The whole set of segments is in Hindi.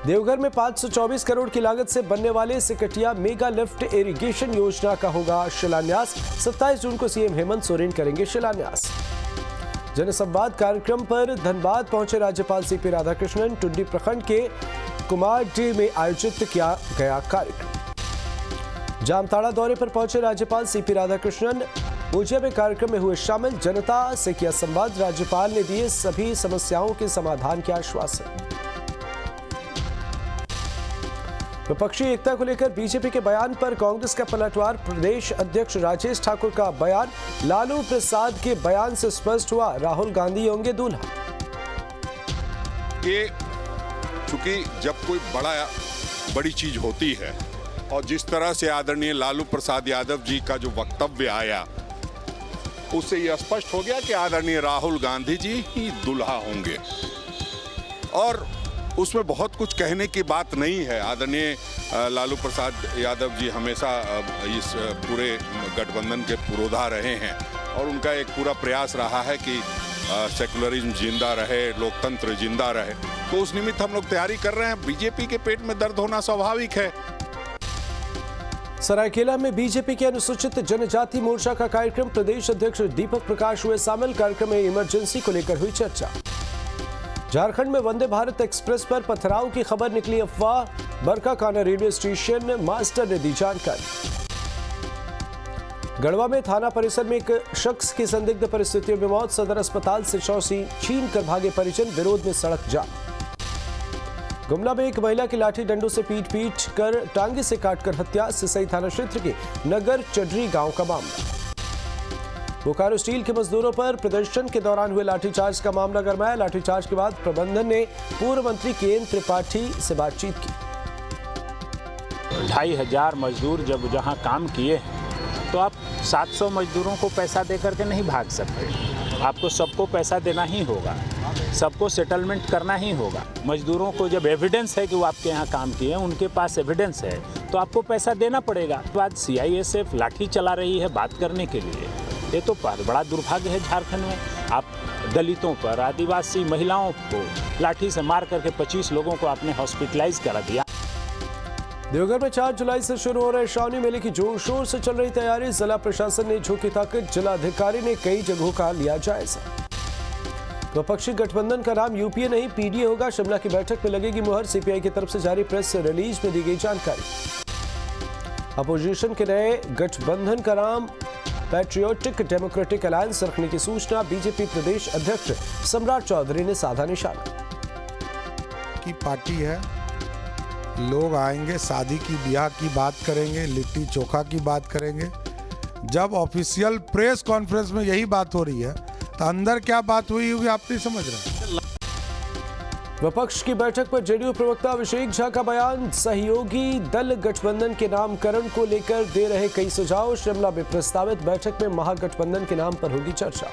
देवघर में 524 करोड़ की लागत से बनने वाले सिकटिया मेगा लिफ्ट इरिगेशन योजना का होगा शिलान्यास। 27 जून को सीएम हेमंत सोरेन करेंगे शिलान्यास। जनसंवाद कार्यक्रम पर धनबाद पहुंचे राज्यपाल सीपी राधाकृष्णन। टुंडी प्रखंड के कुमारडी में आयोजित किया गया कार्यक्रम। जामताड़ा दौरे पर पहुंचे राज्यपाल सीपी राधाकृष्णन। ऊर्जा में कार्यक्रम में हुए शामिल। जनता से किया संवाद। राज्यपाल ने दिए सभी समस्याओं के समाधान के आश्वासन। विपक्षी एकता को लेकर बीजेपी के बयान पर कांग्रेस का पलटवार। प्रदेश अध्यक्ष राजेश ठाकुर का बयान। लालू प्रसाद के बयान से स्पष्ट हुआ राहुल गांधी होंगे दूल्हा। ये चूंकि जब कोई बड़ी चीज होती है और जिस तरह से आदरणीय लालू प्रसाद यादव जी का जो वक्तव्य आया, उससे यह स्पष्ट हो गया कि आदरणीय राहुल गांधी जी ही दूल्हा होंगे और उसमें बहुत कुछ कहने की बात नहीं है। आदरणीय लालू प्रसाद यादव जी हमेशा इस पूरे गठबंधन के पुरोधा रहे हैं और उनका एक पूरा प्रयास रहा है कि सेकुलरिज्म जिंदा रहे, लोकतंत्र जिंदा रहे। तो उस निमित्त हम लोग तैयारी कर रहे हैं। बीजेपी के पेट में दर्द होना स्वाभाविक है। सरायकेला में बीजेपी के अनुसूचित जनजाति मोर्चा का कार्यक्रम। प्रदेश अध्यक्ष दीपक प्रकाश हुए शामिल। कार्यक्रम में इमरजेंसी को लेकर हुई चर्चा। झारखंड में वंदे भारत एक्सप्रेस पर पथराव की खबर निकली अफवाह। बरकाकाना रेलवे स्टेशन मास्टर ने दी जानकारी। गढ़वा में थाना परिसर में एक शख्स की संदिग्ध परिस्थितियों में मौत। सदर अस्पताल से चौसी छीन कर भागे परिजन। विरोध में सड़क जाम। गुमला में एक महिला की लाठी डंडों से पीट कर टांगे से काटकर हत्या। सिसई थाना क्षेत्र के नगर चडरी गांव का मामला। बोकारो स्टील के मजदूरों पर प्रदर्शन के दौरान हुए लाठीचार्ज का मामला गरमाया। लाठीचार्ज के बाद प्रबंधन ने पूर्व मंत्री केएन त्रिपाठी से बातचीत की। 2500 मजदूर जब जहां काम किए हैं तो आप 700 मजदूरों को पैसा दे करके नहीं भाग सकते। आपको सबको पैसा देना ही होगा, सबको सेटलमेंट करना ही होगा। मजदूरों को जब एविडेंस है कि वो आपके यहाँ काम किए हैं, उनके पास एविडेंस है तो आपको पैसा देना पड़ेगा। बाद CISF लाठी चला रही है बात करने के लिए। ये तो बड़ा दुर्भाग्य है। झारखंड में आप दलितों पर, आदिवासी महिलाओं को लाठी से मार करके 25 लोगों को आपने हॉस्पिटलाइज करा दिया। देवघर में 4 जुलाई से शुरू हो रहे श्रावणी मेले की जोर शोर से चल रही तैयारी। जिला प्रशासन ने झोंकी ताकत। जिलाधिकारी ने कई जगहों का लिया जायजा। विपक्षी गठबंधन का नाम UPA नहीं PDA होगा। शिमला की बैठक में लगेगी मुहर। CPI की तरफ से जारी प्रेस रिलीज में दी गई जानकारी। अपोजिशन के नए गठबंधन का नाम पैट्रियोटिक डेमोक्रेटिक अलायंस रखने की सूचना। बीजेपी प्रदेश अध्यक्ष सम्राट चौधरी ने साधा निशाना। की पार्टी है, लोग आएंगे, शादी की ब्याह की बात करेंगे, लिट्टी चोखा की बात करेंगे। जब ऑफिशियल प्रेस कॉन्फ्रेंस में यही बात हो रही है तो अंदर क्या बात हुई होगी आप नहीं समझ रहे। विपक्ष की बैठक पर जेडीयू प्रवक्ता अभिषेक झा का बयान। सहयोगी दल गठबंधन के नामकरण को लेकर दे रहे कई सुझाव। शिमला में प्रस्तावित बैठक में महागठबंधन के नाम पर होगी चर्चा।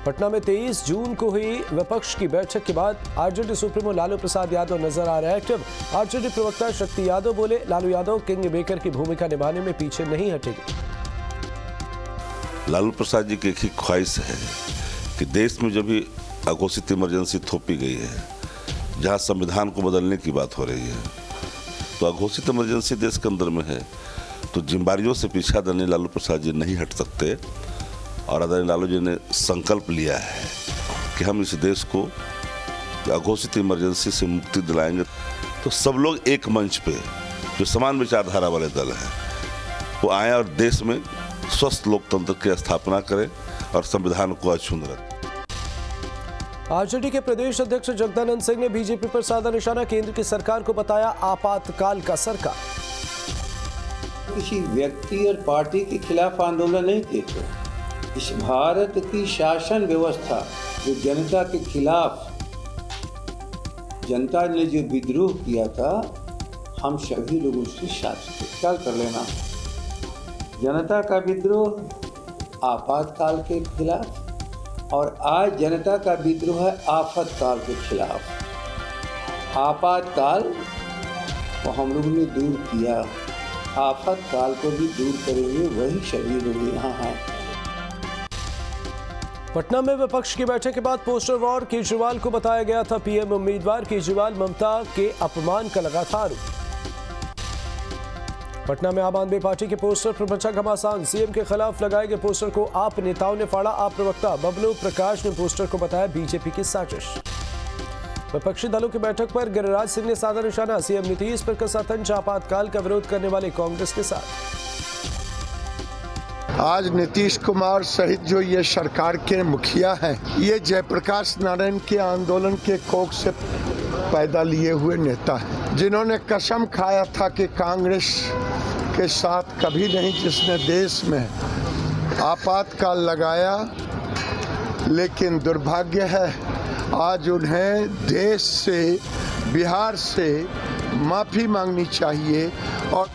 पटना में 23 जून को हुई विपक्ष की बैठक के बाद आरजेडी सुप्रीमो लालू प्रसाद यादव नजर आ रहे एक्टिव। आरजेडी प्रवक्ता शक्ति यादव बोले, लालू यादव किंग मेकर की भूमिका निभाने में पीछे नहीं हटेंगे। लालू प्रसाद जी की एक ही ख्वाहिश है कि देश में जो भी अघोषित इमरजेंसी थोपी गई है, जहां संविधान को बदलने की बात हो रही है, तो अघोषित इमरजेंसी देश के अंदर में है तो जिम्मेदारियों से पीछा आदरणीय लालू प्रसाद जी नहीं हट सकते। और आदरणीय लालू जी ने संकल्प लिया है कि हम इस देश को अघोषित इमरजेंसी से मुक्ति दिलाएंगे। तो सब लोग एक मंच पे, जो समान विचारधारा वाले दल हैं, वो आए और देश में स्वस्थ लोकतंत्र की स्थापना करें और संविधान को अक्षुण्ण रखें। आरजेडी के प्रदेश अध्यक्ष जगदानंद सिंह ने बीजेपी पर साधा निशाना। केंद्र की सरकार को बताया आपातकाल का सरकार। किसी व्यक्ति और पार्टी के खिलाफ आंदोलन नहीं किए थे। इस भारत की शासन व्यवस्था जो जनता के खिलाफ, जनता ने जो विद्रोह किया था, हम सभी लोग उसके साथ थे। ख्याल कर लेना, जनता का विद्रोह आपातकाल के खिलाफ और आज जनता का विद्रोह है आफतकाल के खिलाफ। आपातकाल को हम लोगों ने दूर किया, आफतकाल को भी दूर करेंगे, वही सभी लोग यहाँ हैं। पटना में विपक्ष की बैठक के बाद पोस्टर वॉर, केजरीवाल को बताया गया था पीएम उम्मीदवार, केजरीवाल ममता के अपमान का लगा था आरोप। पटना में आम आदमी पार्टी के पोस्टर पर मचा घमासान, सीएम के खिलाफ लगाए गए पोस्टर को आप नेताओं ने फाड़ा। आप प्रवक्ता बबलू प्रकाश ने पोस्टर को बताया बीजेपी की साजिश। विपक्षी दलों की बैठक पर गिरिराज सिंह ने साधा निशाना, सीएम नीतीश पर कसा तंज, आपातकाल का विरोध करने वाले कांग्रेस के साथ। आज नीतीश कुमार सहित जो ये सरकार के मुखिया हैं, ये जयप्रकाश नारायण के आंदोलन के कोख से पैदा लिए हुए नेता हैं, जिन्होंने कसम खाया था कि कांग्रेस के साथ कभी नहीं, जिसने देश में आपातकाल लगाया। लेकिन दुर्भाग्य है आज उन्हें देश से, बिहार से माफी मांगनी चाहिए। और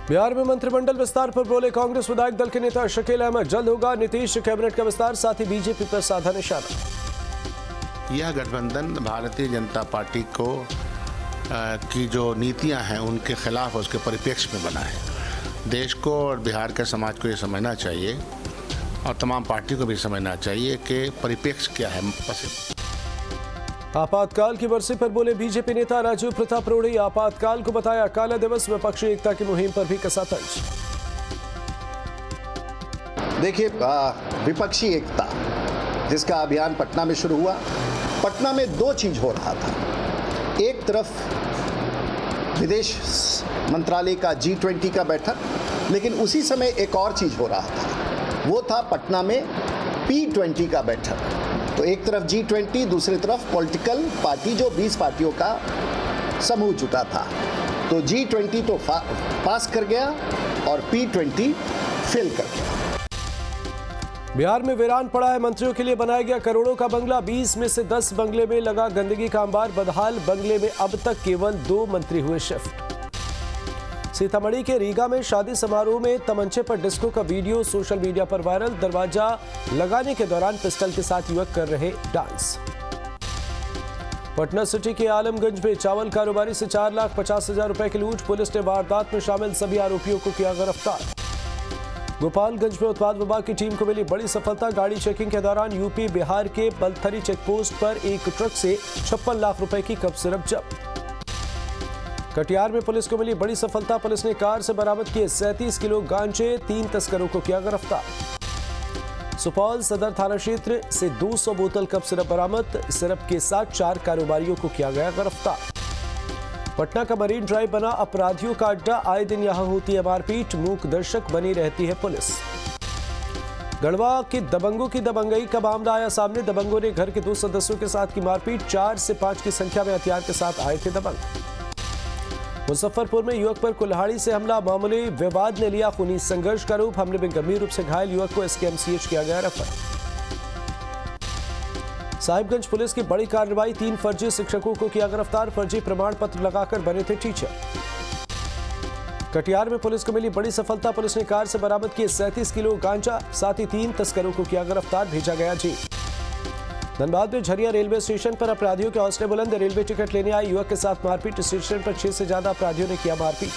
बिहार में मंत्रिमंडल विस्तार पर बोले कांग्रेस विधायक दल के नेता शकील अहमद, जल्द होगा नीतीश कैबिनेट का विस्तार, साथ ही बीजेपी पर साधा निशाना। यह गठबंधन भारतीय जनता पार्टी को की जो नीतियां हैं उनके खिलाफ, उसके परिप्रेक्ष्य में बना है। देश को और बिहार के समाज को ये समझना चाहिए और तमाम पार्टी को भी समझना चाहिए कि परिप्रेक्ष्य क्या है। आपातकाल की बरसी पर बोले बीजेपी नेता राजीव प्रताप रूढ़ी, आपातकाल को बताया काला दिवस, विपक्षी एकता की मुहिम पर भी कसा तंज। देखिए, विपक्षी एकता जिसका अभियान पटना में शुरू हुआ, पटना में दो चीज हो रहा था। एक तरफ विदेश मंत्रालय का G20 का बैठक, लेकिन उसी समय एक और चीज हो रहा था, वो था पटना में P20 का बैठक। तो एक तरफ G20, दूसरी तरफ पॉलिटिकल पार्टी, जो 20 पार्टियों का समूह जुटा था। तो G20 तो पास कर गया और P20 फेल कर गया। बिहार में वीरान पड़ा है, मंत्रियों के लिए बनाया गया करोड़ों का बंगला, 20 में से 10 बंगले में लगा गंदगी का अंबार, बदहाल बंगले में अब तक केवल 2 मंत्री हुए शिफ्ट। सीतामढ़ी के रीगा में शादी समारोह में तमंचे पर डिस्को का वीडियो सोशल मीडिया पर वायरल, दरवाजा लगाने के दौरान पिस्टल के साथ युवक कर रहे डांस। पटना सिटी के आलमगंज में चावल कारोबारी से 4,50,000 रुपए की लूट, पुलिस ने वारदात में शामिल सभी आरोपियों को किया गिरफ्तार। गोपालगंज में उत्पाद विभाग की टीम को मिली बड़ी सफलता, गाड़ी चेकिंग के दौरान यूपी बिहार के बलथरी चेकपोस्ट पर एक ट्रक से 56 लाख रुपए की कप सिरप जब्त। कटिहार में पुलिस को मिली बड़ी सफलता, पुलिस ने कार से बरामद किए 37 किलो गांजे, 3 तस्करों को किया गिरफ्तार। सुपौल सदर थाना क्षेत्र से 200 बोतल कप सिरप बरामद, सिरप के साथ 4 कारोबारियों को किया गया गिरफ्तार। पटना का मरीन ड्राइव बना अपराधियों का अड्डा, आए दिन यहां होती है मारपीट, मूक दर्शक बनी रहती है पुलिस। गढ़वा के दबंगों की दबंगई का मामला आया सामने, दबंगों ने घर के 2 सदस्यों के साथ की मारपीट, 4 से 5 की संख्या में हथियार के साथ आए थे दबंग। मुजफ्फरपुर में युवक पर कुल्हाड़ी से हमला, मामूली विवाद ने लिया खूनी संघर्ष का रूप, हमले में गंभीर रूप से घायल युवक को SKMCH किया गया रेफर। साहिबगंज पुलिस की बड़ी कार्रवाई, 3 फर्जी शिक्षकों को किया गिरफ्तार, फर्जी प्रमाण पत्र लगाकर बने थे टीचर। कटिहार में पुलिस को मिली बड़ी सफलता, पुलिस ने कार से बरामद किए 37 किलो गांजा, साथ ही 3 तस्करों को किया गिरफ्तार, भेजा गया जेल। धनबाद में झरिया रेलवे स्टेशन पर अपराधियों के हौसले बुलंद, रेलवे टिकट लेने आए युवक के साथ मारपीट, स्टेशन पर 6 से ज्यादा अपराधियों ने किया मारपीट।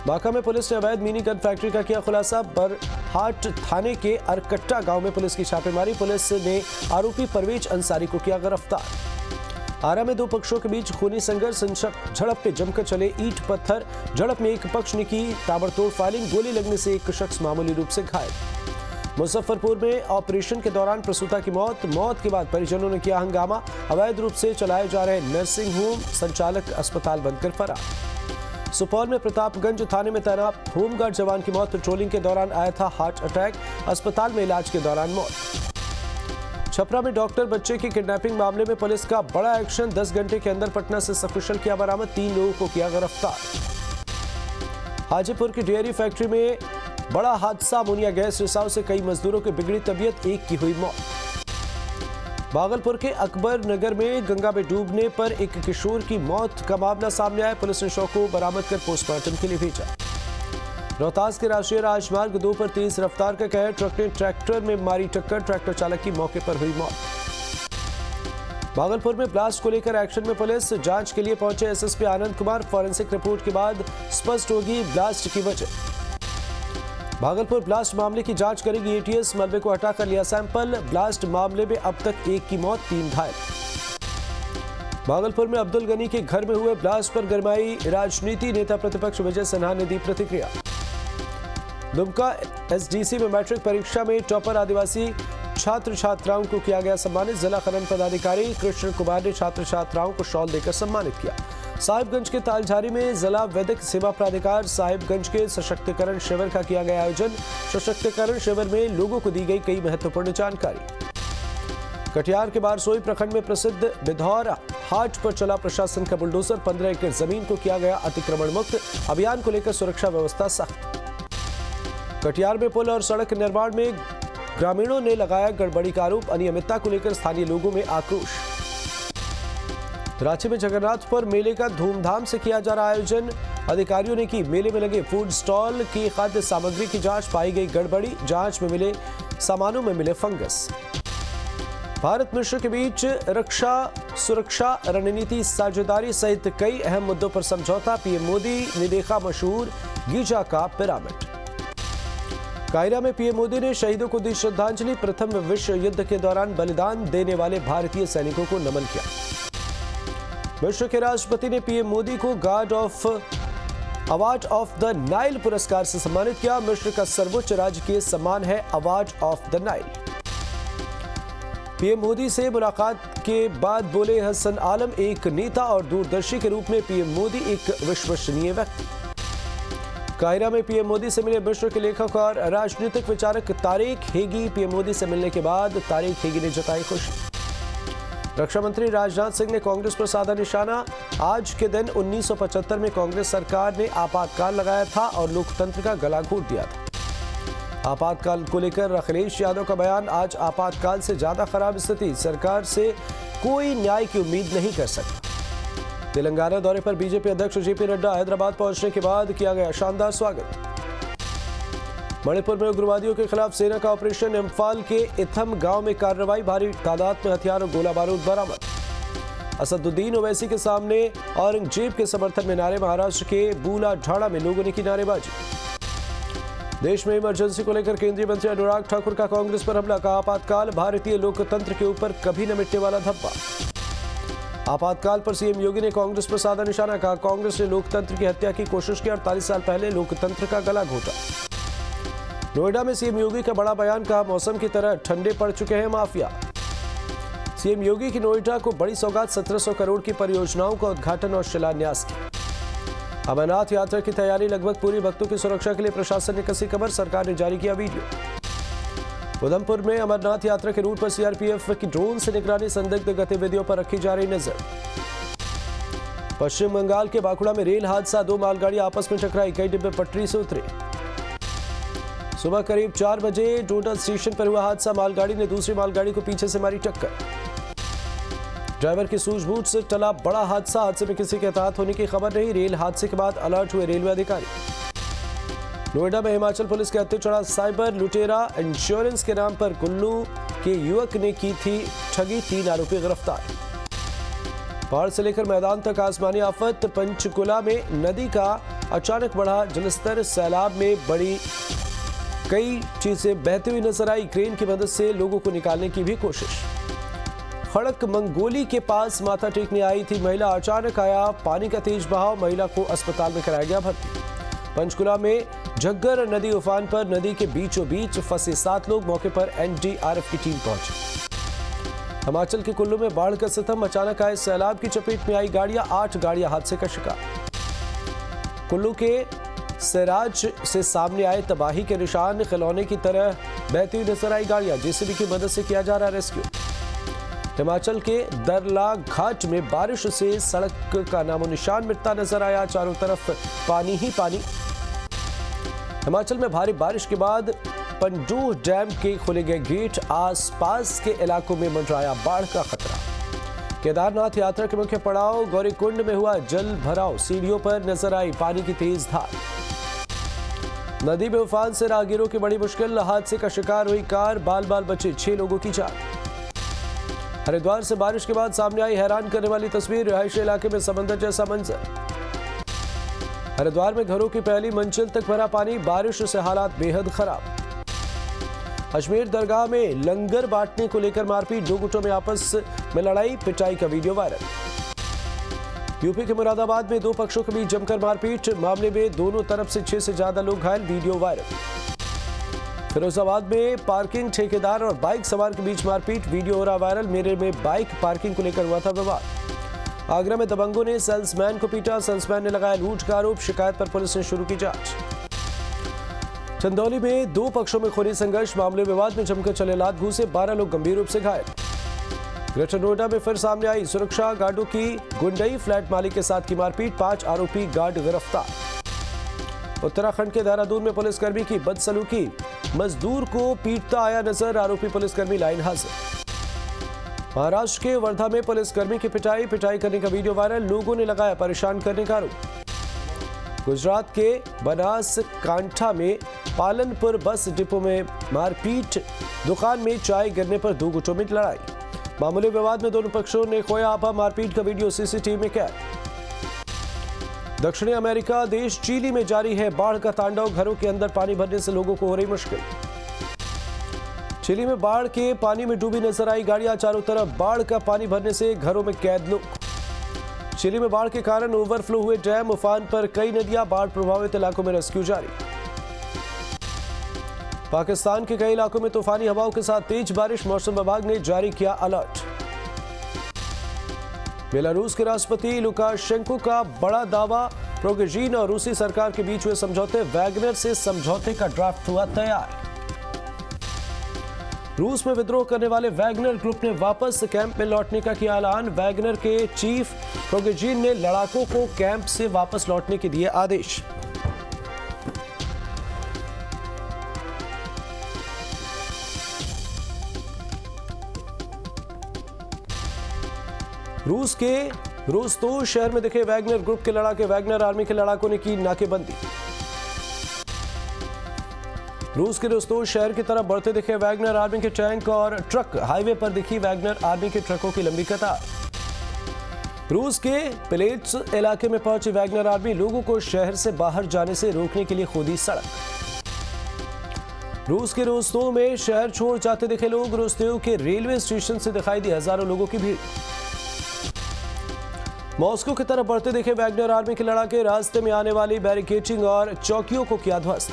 बांका में पुलिस ने अवैध मिनी गन फैक्ट्री का किया खुलासा, बरहाट थाने के अरकट्टा गांव में पुलिस की छापेमारी, पुलिस ने आरोपी परवेज अंसारी को किया गिरफ्तार। आरा में 2 पक्षों के बीच खूनी संघर्ष, झड़प पे जमकर चले ईंट पत्थर, झड़प में एक पक्ष ने की ताबड़तोड़ फायरिंग, गोली लगने से एक शख्स मामूली रूप से घायल। मुजफ्फरपुर में ऑपरेशन के दौरान प्रसूता की मौत के बाद परिजनों ने किया हंगामा, अवैध रूप से चलाए जा रहे नर्सिंग होम संचालक अस्पताल बंद कर फरार। सुपौल में प्रतापगंज थाने में तैनात होमगार्ड जवान की मौत, पेट्रोलिंग के दौरान आया था हार्ट अटैक, अस्पताल में इलाज के दौरान मौत। छपरा में डॉक्टर बच्चे की किडनैपिंग मामले में पुलिस का बड़ा एक्शन, 10 घंटे के अंदर पटना से सकुशल किया बरामद, 3 लोगों को किया गिरफ्तार। हाजीपुर की डेयरी फैक्ट्री में बड़ा हादसा, अमोनिया गैस रिसाव से कई मजदूरों की बिगड़ी तबीयत, एक की हुई मौत। भागलपुर के अकबर नगर में गंगा में डूबने पर एक किशोर की मौत का मामला सामने आया, पुलिस ने शव को बरामद कर पोस्टमार्टम के लिए भेजा। रोहतास के राष्ट्रीय राजमार्ग 2 पर तेज रफ्तार का कहर, ट्रक ने ट्रैक्टर में मारी टक्कर, ट्रैक्टर चालक की मौके पर हुई मौत। भागलपुर में ब्लास्ट को लेकर एक्शन में पुलिस, जांच के लिए पहुंचे SSP Anand Kumar, forensic report के बाद स्पष्ट होगी ब्लास्ट की वजह। भागलपुर ब्लास्ट मामले की जांच करेगी एटीएस, मलबे को हटाकर लिया सैंपल। ब्लास्ट मामले में अब तक 1 की मौत, 3 घायल। भागलपुर में अब्दुल गनी के घर में हुए ब्लास्ट पर गरमाई राजनीति, नेता प्रतिपक्ष विजय सिन्हा ने दी प्रतिक्रिया। दुमका एसडीसी में मैट्रिक परीक्षा में टॉपर आदिवासी छात्र छात्राओं को किया गया सम्मानित। जिला खनन पदाधिकारी कृष्ण कुमार ने छात्र छात्राओं को शॉल देकर सम्मानित किया। साहिबगंज के तालझारी में जिला वैदिक सेवा प्राधिकार साहिबगंज के सशक्तिकरण शिविर का किया गया आयोजन। सशक्तिकरण शिविर में लोगों को दी गई कई महत्वपूर्ण जानकारी। कटिहार के बारसोई प्रखंड में प्रसिद्ध बिधौरा हाट पर चला प्रशासन का बुलडोजर। 15 एकड़ जमीन को किया गया अतिक्रमण मुक्त। अभियान को लेकर सुरक्षा व्यवस्था सख्त। कटिहार में पुल और सड़क निर्माण में ग्रामीणों ने लगाया गड़बड़ी का आरोप। अनियमितता को लेकर स्थानीय लोगों में आक्रोश। रांची में जगन्नाथपुर मेले का धूमधाम से किया जा रहा आयोजन। अधिकारियों ने की मेले में लगे फूड स्टॉल की खाद्य सामग्री की जांच, पाई गई गड़बड़ी। जांच में मिले सामानों में मिले फंगस। भारत मिस्र के बीच रक्षा सुरक्षा रणनीति साझेदारी सहित कई अहम मुद्दों पर समझौता। पीएम मोदी ने देखा मशहूर गीजा का पिरामिड। कायरा में पीएम मोदी ने शहीदों को दी श्रद्धांजलि। प्रथम विश्व युद्ध के दौरान बलिदान देने वाले भारतीय सैनिकों को नमन किया। मिस्र के राष्ट्रपति ने पीएम मोदी को अवार्ड ऑफ द नाइल पुरस्कार से सम्मानित किया। मिस्र का सर्वोच्च राजकीय सम्मान है award of the Nile. PM Modi से मुलाकात के बाद बोले हसन आलम, एक नेता और दूरदर्शी के रूप में पीएम मोदी एक विश्वसनीय व्यक्ति। कायरा में पीएम मोदी से मिले मिस्र के लेखक और राजनीतिक विचारक तारिक हेगी। पीएम मोदी से मिलने के बाद तारिक हेगी ने जताई खुशी। रक्षा मंत्री राजनाथ सिंह ने कांग्रेस पर साधा निशाना। आज के दिन 1975 में कांग्रेस सरकार ने आपातकाल लगाया था और लोकतंत्र का गला घोट दिया था। आपातकाल को लेकर अखिलेश यादव का बयान, आज आपातकाल से ज्यादा खराब स्थिति, सरकार से कोई न्याय की उम्मीद नहीं कर सकता। तेलंगाना दौरे पर बीजेपी अध्यक्ष जेपी नड्डा हैदराबाद पहुंचने के बाद किया गया शानदार स्वागत। मणिपुर में उग्रवादियों के खिलाफ सेना का ऑपरेशन। इम्फाल के इथम गांव में कार्रवाई, भारी तादाद में हथियार और गोला बारूद बरामद। असदुद्दीन ओवैसी के सामने औरंगजेब के समर्थन में नारे। महाराष्ट्र के बूलाढाणा में लोगों ने की नारेबाजी। देश में इमरजेंसी को लेकर केंद्रीय मंत्री अनुराग ठाकुर का कांग्रेस पर हमला। कहा आपातकाल भारतीय लोकतंत्र के ऊपर कभी न मिटने वाला धब्बा। आपातकाल पर सीएम योगी ने कांग्रेस पर साधा निशाना। कहा कांग्रेस ने लोकतंत्र की हत्या की कोशिश की। 48 साल पहले लोकतंत्र का गला घोटा। नोएडा में सीएम योगी का बड़ा बयान। कहा मौसम की तरह ठंडे पड़ चुके हैं माफिया। सीएम योगी की नोएडा को बड़ी सौगात, 1700 करोड़ की परियोजनाओं का उद्घाटन और शिलान्यास किया। अमरनाथ यात्रा की तैयारी लगभग पूरी। भक्तों की सुरक्षा के लिए प्रशासन ने कसी कमर, सरकार ने जारी किया वीडियो। उधमपुर में अमरनाथ यात्रा के रूट पर सीआरपीएफ की ड्रोन से निगरानी, संदिग्ध गतिविधियों पर रखी जा रही नजर। पश्चिम बंगाल के बांकुड़ा में रेल हादसा, 2 मालगाड़ियां आपस में टकराई, कई डिब्बे पटरी से उतरे। सुबह करीब 4 बजे डोडा स्टेशन पर हुआ हादसा, मालगाड़ी ने दूसरी मालगाड़ी को पीछे से मारी टक्कर। ड्राइवर की सूझबूझ से टला बड़ा हादसा, हादसे में किसी के हताहत होने की खबर नहीं। रेल हादसे के बाद अलर्ट हुए रेलवे अधिकारी। नोएडा में हिमाचल पुलिस के हत्थे चढ़ा साइबर लुटेरा, इंश्योरेंस के नाम पर कुल्लू के युवक ने की थी ठगी, 3 आरोपी गिरफ्तार। पहाड़ से लेकर मैदान तक आसमानी आफत। पंचकुला में नदी का अचानक बढ़ा जलस्तर, सैलाब में बड़ी कई चीजें बहती हुई नजर आई। क्रेन की मदद से लोगों को निकालने की भी कोशिश। खड़क मंगोली के पास माथा टेकने आई थी महिला, अचानक आया पानी का तेज बहाव, महिला को अस्पताल में कराया गया भर्ती। पंचकुला में झग्गर नदी उफान पर, नदी के बीचों बीच फंसे 7 लोग, मौके पर एनडीआरएफ की टीम पहुंची। हिमाचल के कुल्लू में बाढ़ का सितम, अचानक आए सैलाब की चपेट में आई गाड़ियां, 8 गाड़ियां हादसे का शिकार। कुल्लू के सराज से सामने आए तबाही के निशान, खिलौने की तरह बहती हुई नजर आई गाड़ियां, जेसीबी की मदद से किया जा रहा रेस्क्यू। हिमाचल के दरला घाट में बारिश से सड़क का नामो निशान मिटता नजर आया, चारों तरफ पानी ही पानी। हिमाचल में भारी बारिश के बाद पंडूह डैम के खोले गए गेट, आसपास के इलाकों में मंडराया बाढ़ का खतरा। केदारनाथ यात्रा के मुख्य पड़ाव गौरीकुंड में हुआ जल भराव, सीढ़ियों पर नजर आई पानी की तेज धार। नदी में उफान से राहगीरों की बड़ी मुश्किल, हादसे का शिकार हुई कार, बाल बाल बचे 6 लोगों की जान। हरिद्वार से बारिश के बाद सामने आई हैरान करने वाली तस्वीर, रिहायशी इलाके में समंदर जैसा मंजर। हरिद्वार में घरों की पहली मंजिल तक भरा पानी, बारिश से हालात बेहद खराब। अजमेर दरगाह में लंगर बांटने को लेकर मारपीट, 2 गुटों में आपस में लड़ाई पिटाई का वीडियो वायरल। यूपी के मुरादाबाद में 2 पक्षों के बीच जमकर मारपीट, मामले में दोनों तरफ से 6 से ज्यादा लोग घायल, वीडियो वायरल। फिरोजाबाद में पार्किंग ठेकेदार और बाइक सवार के बीच मारपीट, वीडियो हो रहा वायरल। मेरे में बाइक पार्किंग को लेकर हुआ था विवाद। आगरा में दबंगों ने सेल्समैन को पीटा, सेल्समैन ने लगाया लूट का आरोप, शिकायत पर पुलिस ने शुरू की जांच। चंदौली में 2 पक्षों में खूनी संघर्ष, मामले विवाद में जमकर चले लात घूसे, 12 लोग गंभीर रूप से घायल। ग्रेटर नोएडा में फिर सामने आई सुरक्षा गार्डों की गुंडई, फ्लैट मालिक के साथ की मारपीट, 5 आरोपी गार्ड गिरफ्तार। उत्तराखंड के देहरादून में पुलिसकर्मी की बदसलूकी, मजदूर को पीटता आया नजर, आरोपी पुलिसकर्मी लाइन हाजिर। महाराष्ट्र के वर्धा में पुलिसकर्मी की पिटाई करने का वीडियो वायरल, लोगों ने लगाया परेशान करने का आरोप। गुजरात के बनासकांठा में पालनपुर बस डिपो में मारपीट, दुकान में चाय गिरने पर 2 गुटों में लड़ाई, मामूली विवाद में दोनों पक्षों ने खोया आपा, मारपीट का वीडियो सीसीटीवी में कैद। दक्षिणी अमेरिका देश चिली में जारी है बाढ़ का तांडव, घरों के अंदर पानी भरने से लोगों को हो रही मुश्किल। चिली में बाढ़ के पानी में डूबी नजर आई गाड़ियां, चारों तरफ बाढ़ का पानी भरने से घरों में कैद लोग। चिली में बाढ़ के कारण ओवरफ्लो हुए डैम, उफान पर कई नदियां, बाढ़ प्रभावित इलाकों में रेस्क्यू जारी। पाकिस्तान के कई इलाकों में तूफानी हवाओं के साथ तेज बारिश, मौसम विभाग ने जारी किया अलर्ट। बेलारूस के राष्ट्रपति लुकाशेंको का बड़ा दावा, प्रोगेजिन और रूसी सरकार के बीच हुए समझौते, वैगनर से समझौते का ड्राफ्ट हुआ तैयार। रूस में विद्रोह करने वाले वैगनर ग्रुप ने वापस कैंप में लौटने का किया ऐलान, वैगनर के चीफ प्रोगेजिन ने लड़ाकों को कैंप से वापस लौटने के दिए आदेश। रूस के रोस्तोव शहर में दिखे वैगनर ग्रुप के लड़ाके, वैगनर आर्मी के लड़ाकों ने की नाकेबंदी। रूस के रोस्तोव शहर की तरफ बढ़ते दिखे वैगनर आर्मी के टैंक और ट्रक, हाईवे पर दिखी वैगनर आर्मी के ट्रकों की लंबी कतार। रूस के पिलेट्स इलाके में पहुंची वैगनर आर्मी, लोगों को शहर से बाहर जाने से रोकने के लिए खोदी सड़क। रूस के रोस्तोव में शहर छोड़ जाते दिखे लोग, रोस्तोव के रेलवे स्टेशन से दिखाई दी हजारों लोगों की भीड़। मॉस्को की तरफ बढ़ते दिखे वैगनर आर्मी के लड़ाके, रास्ते में आने वाली बैरिकेडिंग और चौकियों को किया ध्वस्त।